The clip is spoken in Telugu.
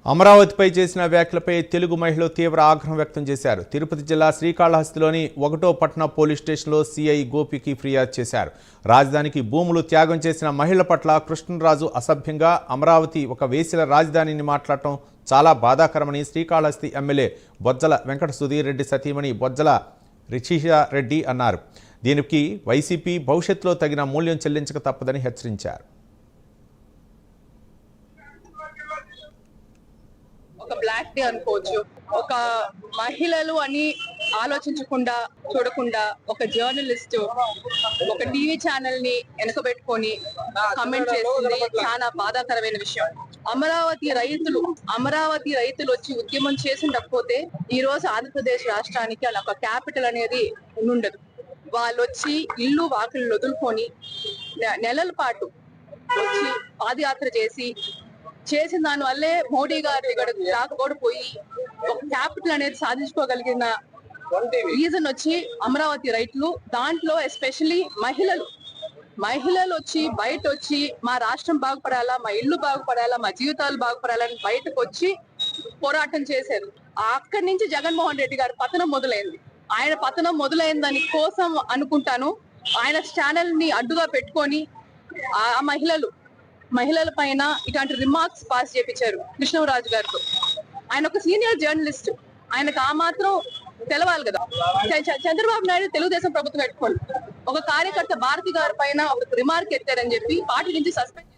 అమరావతిపై చేసిన వ్యాఖ్యలపై తెలుగు మహిళలు తీవ్ర ఆగ్రహం వ్యక్తం చేశారు. తిరుపతి జిల్లా శ్రీకాళహస్తిలోని 1వ పట్టణ పోలీస్ స్టేషన్లో సీఐ గోపికి ఫిర్యాదు చేశారు. రాజధానికి భూములు త్యాగం చేసిన మహిళల పట్ల కృష్ణరాజు అసభ్యంగా అమరావతి ఒక వేశ్యల రాజధానిని మాట్లాడటం చాలా బాధాకరమని శ్రీకాళహస్తి ఎమ్మెల్యే బొజ్జల వెంకట సుధీర్ రెడ్డి సతీమణి బొజ్జల రిషిషారెడ్డి అన్నారు. దీనికి వైసీపీ భవిష్యత్తులో తగిన మూల్యం చెల్లించక తప్పదని హెచ్చరించారు. ఒక బ్లాక్ డే అనుకోవచ్చు. ఒక మహిళలు అని ఆలోచించకుండా చూడకుండా ఒక జర్నలిస్ట్ ఒక టీవీ ఛానల్ ని వెనకబెట్టుకొని కమెంట్ చేసింది చాలా బాధాకరమైన విషయం. అమరావతి రైతులు వచ్చి ఉద్యమం చేసిండకపోతే ఈ రోజు ఆంధ్రప్రదేశ్ రాష్ట్రానికి అలా ఒక క్యాపిటల్ అనేది ఉండదు. వాళ్ళు వచ్చి ఇల్లు వాకిళ్ళు వదులుకొని నెలల పాటు వచ్చి పాదయాత్ర చేసిన దాని వల్లే మోడీ గారు ఇక్కడ రాకపోయి ఒక క్యాపిటల్ అనేది సాధించుకోగలిగిన రీజన్ వచ్చి అమరావతి రైతులు. దాంట్లో ఎస్పెషల్లీ మహిళలు వచ్చి బయట వచ్చి మా రాష్ట్రం బాగుపడాలా, మా ఇల్లు బాగుపడాలా, మా జీవితాలు బాగుపడాలని బయటకు వచ్చి పోరాటం చేశారు. అక్కడి నుంచి జగన్మోహన్ రెడ్డి గారి పతనం మొదలైంది. ఆయన పతనం మొదలైన దాని కోసం అనుకుంటాను ఆయన ఛానల్ ని అడ్డుగా పెట్టుకొని ఆ మహిళల పైన ఇట్లాంటి రిమార్క్స్ పాస్ చేపించారు కృష్ణరాజు గారితో. ఆయన ఒక సీనియర్ జర్నలిస్ట్, ఆయనకు ఆ మాత్రం తెలవాలి కదా. చంద్రబాబు నాయుడు తెలుగుదేశం ప్రభుత్వం పెట్టుకోండి, ఒక కార్యకర్త భారతి గారి పైన ఒక రిమార్క్ ఎత్తారని చెప్పి పార్టీ నుంచి సస్పెండ్